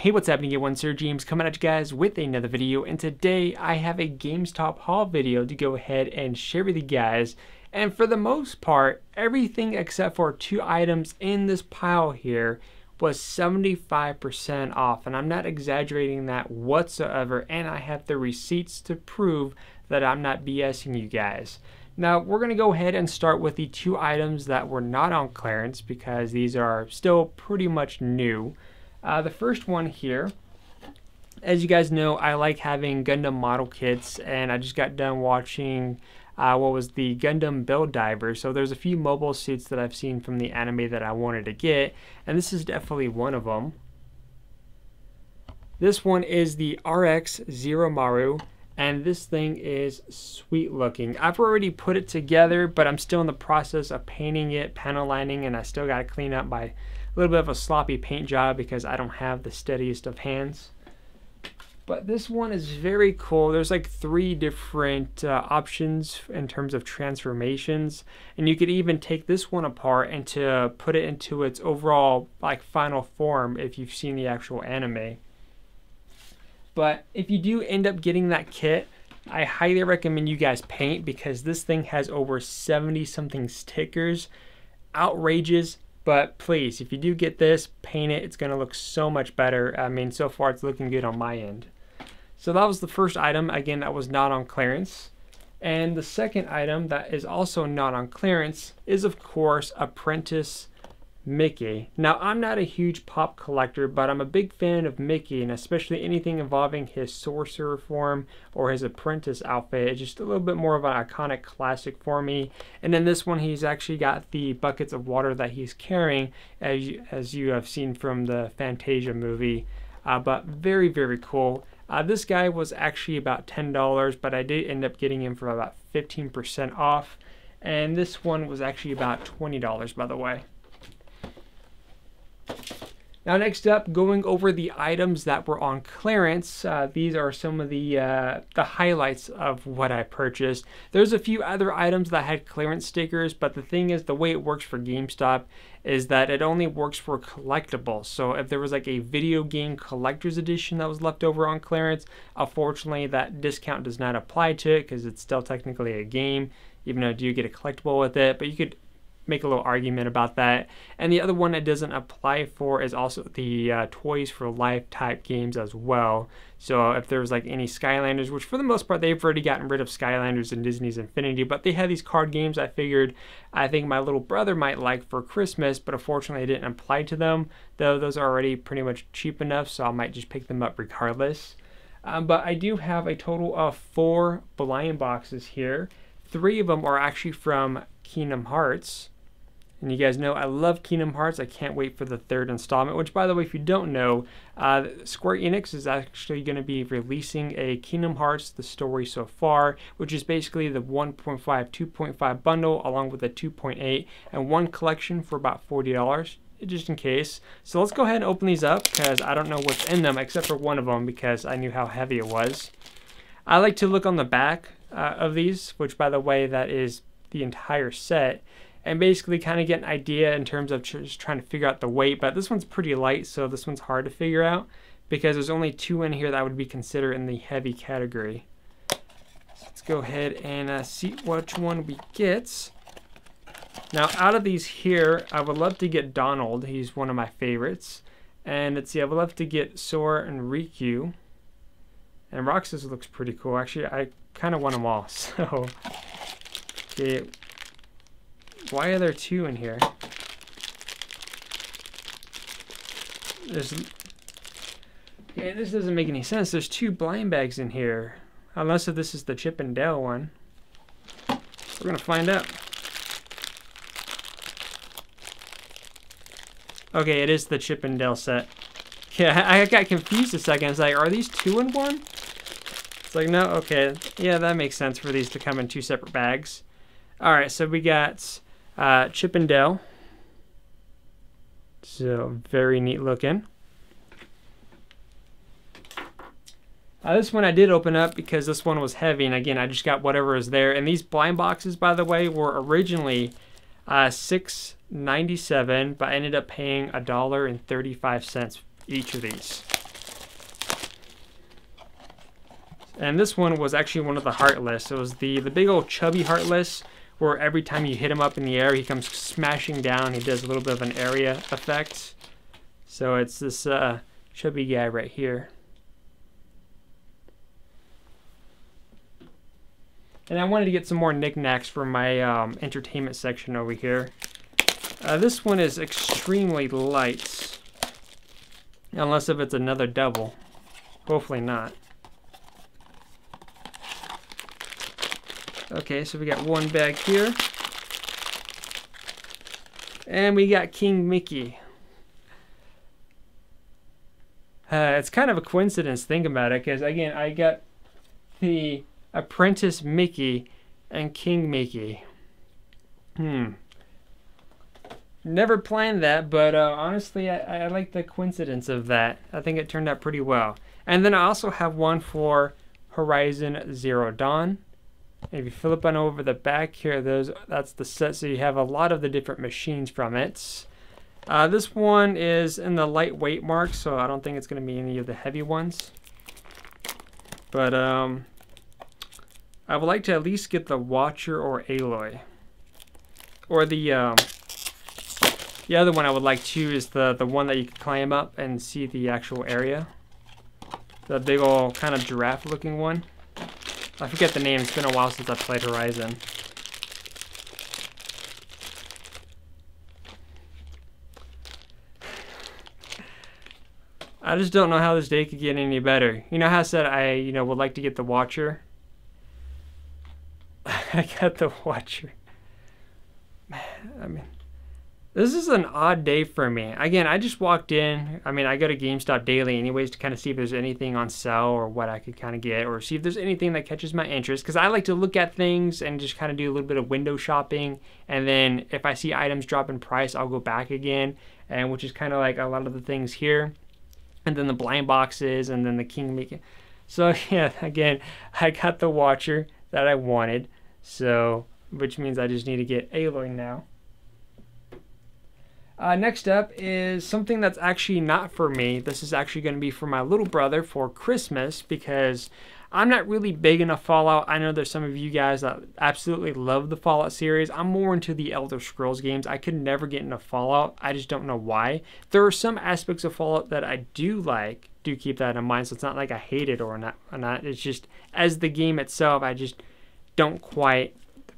Hey, what's happening everyone? SirJames coming at you guys with another video, and today I have a GameStop haul video to go ahead and share with you guys. And for the most part, everything except for two items in this pile here was 75% off, and I'm not exaggerating that whatsoever, and I have the receipts to prove that I'm not BSing you guys. Now we're going to go ahead and start with the two items that were not on clearance because these are still pretty much new. The first one here, as you guys know, I like having Gundam model kits, and I just got done watching what was the Gundam Build Diver. So there's a few mobile suits that I've seen from the anime that I wanted to get, and this is definitely one of them. This one is the RX Zero Maru, and this thing is sweet looking. I've already put it together, but I'm still in the process of painting it, panel lining, and I still got to clean up by a little bit of a sloppy paint job because I don't have the steadiest of hands. But this one is very cool. There's like three different options in terms of transformations, and you could even take this one apart and to put it into its overall like final form if you've seen the actual anime. But if you do end up getting that kit, I highly recommend you guys paint because this thing has over 70 something stickers. Outrageous. But please, if you do get this, paint it. It's going to look so much better. I mean, so far it's looking good on my end. So that was the first item, again, that was not on clearance. And the second item that is also not on clearance is, of course, Apprentice Mickey. Now, I'm not a huge pop collector, but I'm a big fan of Mickey, and especially anything involving his sorcerer form or his apprentice outfit. It's just a little bit more of an iconic classic for me. And then this one, he's actually got the buckets of water that he's carrying, as you have seen from the Fantasia movie. But very, very cool. This guy was actually about $10, but I did end up getting him for about 15% off. And this one was actually about $20, by the way. Now next up, going over the items that were on clearance. These are some of the highlights of what I purchased. There's a few other items that had clearance stickers, but the thing is, the way it works for GameStop is that it only works for collectibles. So if there was like a video game collector's edition that was left over on clearance, unfortunately that discount does not apply to it because it's still technically a game, even though you get a collectible with it. But you could make a little argument about that. And the other one it doesn't apply for is also the Toys for Life type games as well. So if there was like any Skylanders, which for the most part they've already gotten rid of Skylanders in Disney's Infinity, but they had these card games I think my little brother might like for Christmas, but unfortunately it didn't apply to them, though those are already pretty much cheap enough, so I might just pick them up regardless. But I do have a total of 4 blind boxes here. 3 of them are actually from Kingdom Hearts. And you guys know I love Kingdom Hearts. I can't wait for the 3rd installment, which, by the way, if you don't know, Square Enix is actually going to be releasing a Kingdom Hearts The Story So Far, which is basically the 1.5, 2.5 bundle along with the 2.8 and one collection for about $40, just in case. So let's go ahead and open these up because I don't know what's in them except for one of them because I knew how heavy it was. I like to look on the back of these, which, by the way, that is the entire set, and basically kind of get an idea in terms of just trying to figure out the weight. But this one's pretty light, so this one's hard to figure out because there's only 2 in here that would be considered in the heavy category. So let's go ahead and see which one we get. Now, out of these here, I would love to get Donald. He's one of my favorites. And let's see, I would love to get Sora and Riku. And Roxas looks pretty cool. Actually, I kind of want them all. So, okay. Why are there 2 in here? Yeah, this doesn't make any sense. There's 2 blind bags in here. Unless if this is the Chip and Dale one. We're gonna find out. Okay, it is the Chip and Dale set. Yeah, I got confused a second. It's like, are these 2 in 1? It's like, no, okay. Yeah, that makes sense for these to come in 2 separate bags. Alright, so we got Chip and Dale. So very neat looking. This one I did open up because this one was heavy, and again I just got whatever is there. And these blind boxes, by the way, were originally $6.97, but I ended up paying $1.35 each of these. And this one was actually one of the Heartless. It was the big old chubby Heartless, where every time you hit him up in the air, he comes smashing down. He does a little bit of an area effect. So it's this chubby guy right here. And I wanted to get some more knickknacks for my entertainment section over here. This one is extremely light. Unless if it's another double. Hopefully not. Okay, so we got one bag here. And we got King Mickey. It's kind of a coincidence, think about it, because again, I got the Apprentice Mickey and King Mickey. Never planned that, but honestly, I like the coincidence of that. I think it turned out pretty well. And then I also have one for Horizon Zero Dawn. If you flip on over the back here, that's the set, so you have a lot of the different machines from it. This one is in the lightweight mark, so I don't think it's going to be any of the heavy ones. But I would like to at least get the Watcher or Aloy. Or the other one I would like too is the one that you can climb up and see the actual area. The big old kind of giraffe looking one. I forget the name, it's been a while since I played Horizon. I just don't know how this day could get any better. You know how I said I would like to get the Watcher? I got the Watcher. Man, I mean, this is an odd day for me. Again, I just walked in. I mean, I go to GameStop daily anyways to kind of see if there's anything on sale or what I could kind of get, or see if there's anything that catches my interest, because I like to look at things and just kind of do a little bit of window shopping, and then if I see items drop in price, I'll go back again, and which is kind of like a lot of the things here, and then the blind boxes, and then the King Mickey. So yeah, again, I got the Watcher that I wanted, so which means I just need to get Aloy now. Next up is something that's actually not for me. This is actually going to be for my little brother for Christmas, because I'm not really big into Fallout. I know there's some of you guys that absolutely love the Fallout series. I'm more into the Elder Scrolls games. I could never get into Fallout. I just don't know why. There are some aspects of Fallout that I do like. Do keep that in mind. So it's not like I hate it or not. It's just as the game itself, I just don't quite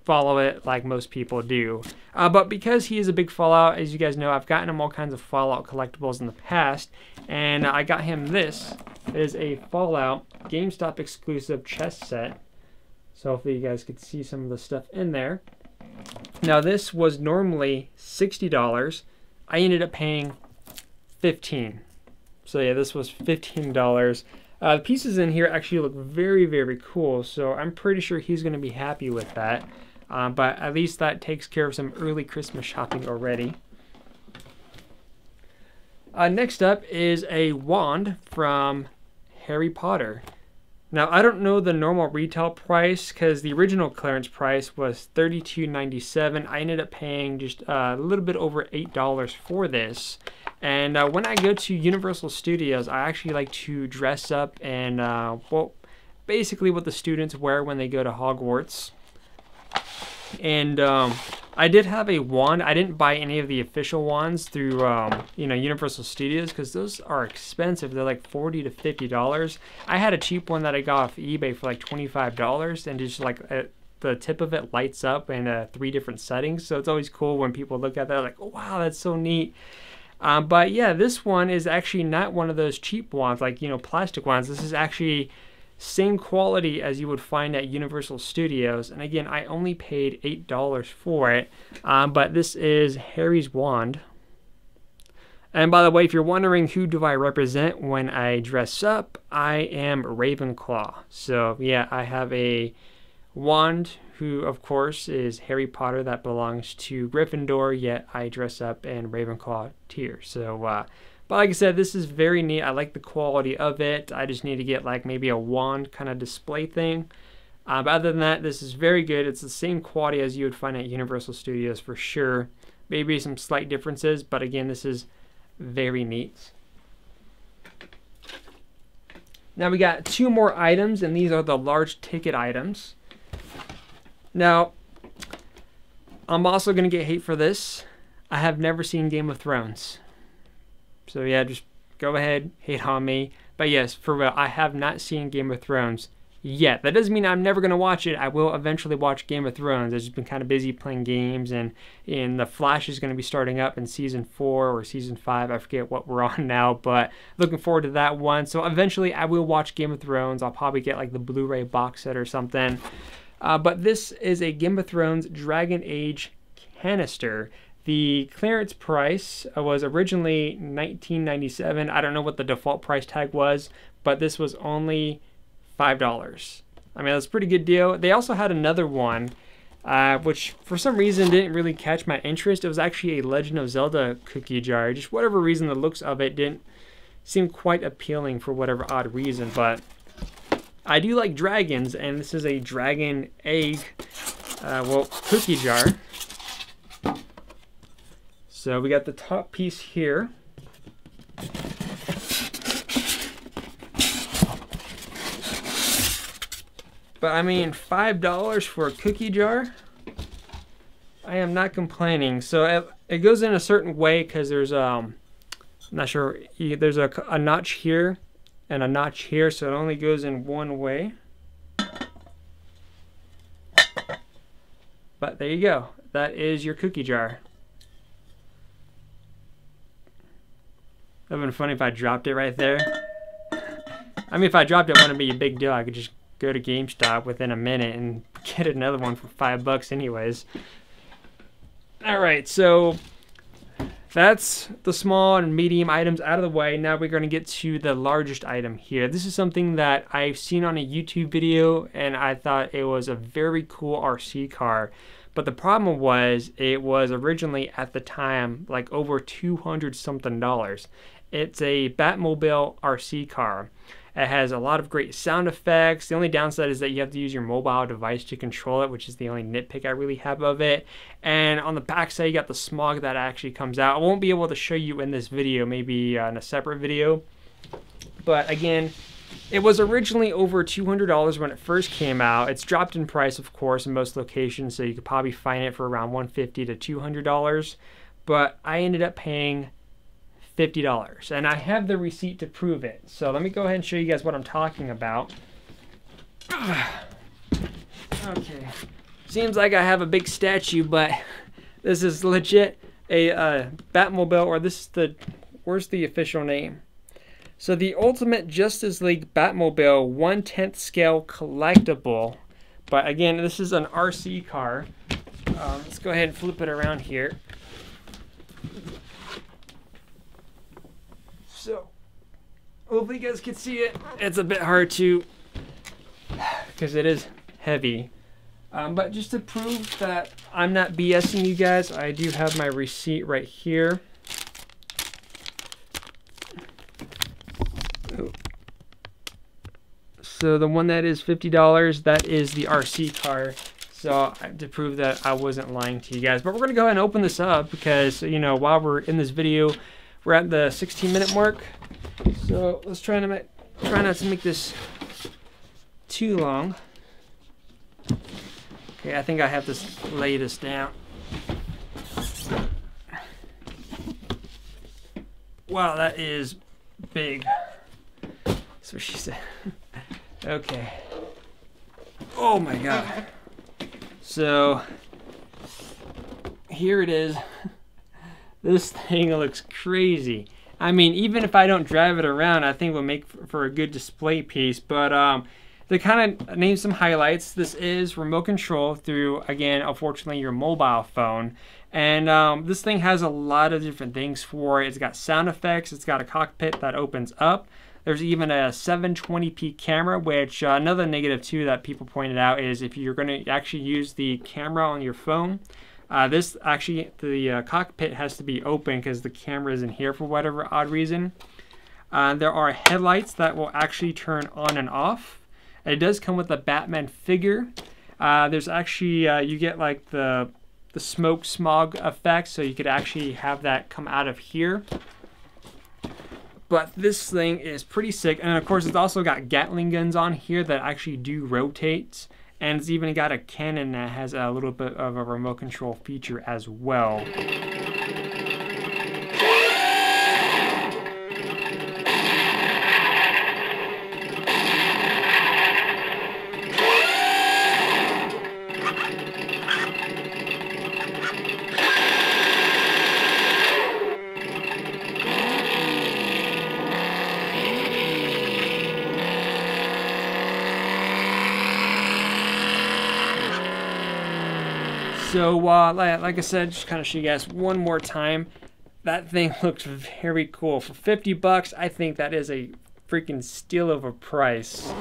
follow it like most people do. But because he is a big Fallout, as you guys know, I've gotten him all kinds of Fallout collectibles in the past, and I got him this. It is a Fallout GameStop exclusive chest set. So hopefully you guys could see some of the stuff in there. Now this was normally $60. I ended up paying $15. So yeah, this was $15. The pieces in here actually look very, very cool, so I'm pretty sure he's going to be happy with that. But at least that takes care of some early Christmas shopping already. Next up is a wand from Harry Potter. Now, I don't know the normal retail price because the original clearance price was $32.97. I ended up paying just a little bit over $8 for this. And when I go to Universal Studios, I actually like to dress up and, well, basically what the students wear when they go to Hogwarts. And I did have a wand. I didn't buy any of the official wands through Universal Studios because those are expensive. They're like $40 to $50. I had a cheap one that I got off eBay for like $25, and just like the tip of it lights up in 3 different settings. So it's always cool when people look at that like, oh, wow, that's so neat. But yeah, this one is actually not one of those cheap wands like plastic wands. This is actually same quality as you would find at Universal Studios, and again, I only paid $8 for it, but this is Harry's wand. And by the way, if you're wondering who do I represent when I dress up, I am Ravenclaw. So yeah, I have a wand who of course is Harry Potter that belongs to Gryffindor, yet I dress up in Ravenclaw tier. So but like I said, this is very neat. I like the quality of it. I just need to get like maybe a wand kind of display thing. But other than that, this is very good. It's the same quality as you would find at Universal Studios for sure. Maybe some slight differences, but again, this is very neat. Now we got 2 more items, and these are the large ticket items. Now, I'm also going to get hate for this. I have never seen Game of Thrones. So yeah, just go ahead, hate on me. But yes, for real, I have not seen Game of Thrones yet. That doesn't mean I'm never going to watch it. I will eventually watch Game of Thrones. I've just been kind of busy playing games, and The Flash is going to be starting up in season 4 or season 5. I forget what we're on now, but looking forward to that one. So eventually I will watch Game of Thrones. I'll probably get like the Blu-ray box set or something. But this is a Game of Thrones Dragon Age canister. The clearance price was originally $19.97. I don't know what the default price tag was, but this was only $5. I mean, that's a pretty good deal. They also had another one, which for some reason didn't really catch my interest. It was actually a Legend of Zelda cookie jar. Just whatever reason, the looks of it didn't seem quite appealing for whatever odd reason, but I do like dragons, and this is a dragon egg, cookie jar. So we got the top piece here. But I mean, $5 for a cookie jar? I am not complaining. So it goes in a certain way because there's, I'm not sure, there's a notch here and a notch here, so it only goes in one way. But there you go. That is your cookie jar. That would have been funny if I dropped it right there. I mean, if I dropped it, it wouldn't be a big deal. I could just go to GameStop within a minute and get another one for $5 anyways. Alright, so that's the small and medium items out of the way. Now we're going to get to the largest item here. This is something that I've seen on a YouTube video, and I thought it was a very cool RC car. But the problem was, it was originally at the time like over $200 something. It's a Batmobile RC car. It has a lot of great sound effects. The only downside is that you have to use your mobile device to control it, which is the only nitpick I really have of it. And on the back side, you got the smog that actually comes out. I won't be able to show you in this video, maybe in a separate video. But again, it was originally over $200 when it first came out. It's dropped in price, of course, in most locations, so you could probably find it for around $150 to $200. But I ended up paying $50, and I have the receipt to prove it. So let me go ahead and show you guys what I'm talking about. Okay, seems like I have a big statue, but this is legit a Batmobile, or this is the, where's the official name? So the Ultimate Justice League Batmobile 1/10 scale collectible. But again, this is an RC car. Let's go ahead and flip it around here. So, hopefully you guys can see it. It's a bit hard to, because it is heavy. But just to prove that I'm not BSing you guys, I do have my receipt right here. So the one that is $50, that is the RC car. So to prove that I wasn't lying to you guys. But we're going to go ahead and open this up because, you know, while we're in this video, we're at the 16-minute mark, so let's try not to make this too long. Okay, I think I have to lay this down. Wow, that is big. That's what she said. Okay. Oh my God. So here it is. This thing looks crazy. I mean, even if I don't drive it around, I think it will make for a good display piece. But to kind of name some highlights, this is remote control through, again, unfortunately, your mobile phone. And this thing has a lot of different things for it. It's got sound effects. It's got a cockpit that opens up. There's even a 720p camera, which another negative too that people pointed out is if you're going to actually use the camera on your phone, this actually, the cockpit has to be open because the camera isn't here for whatever odd reason. There are headlights that will actually turn on and off. It does come with a Batman figure. There's actually, you get like the smoke smog effect, so you could actually have that come out of here. But this thing is pretty sick. And of course, it's also got Gatling guns on here that actually do rotate. And it's even got a cannon that has a little bit of a remote control feature as well. So, like I said, just kind of show you guys one more time. That thing looks very cool. For 50 bucks, I think that is a freaking steal of a price.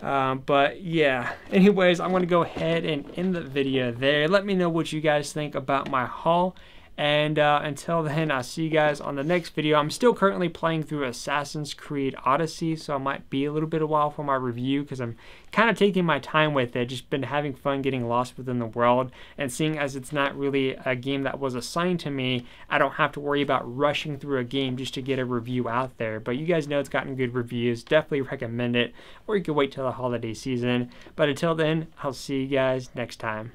But yeah, anyways, I'm going to go ahead and end the video there. Let me know what you guys think about my haul. And until then, I'll see you guys on the next video. I'm still currently playing through Assassin's Creed Odyssey, so it might be a little bit of a while for my review because I'm kind of taking my time with it. Just been having fun getting lost within the world, and seeing as it's not really a game that was assigned to me, I don't have to worry about rushing through a game just to get a review out there. But you guys know it's gotten good reviews. Definitely recommend it, or you can wait till the holiday season. But until then, I'll see you guys next time.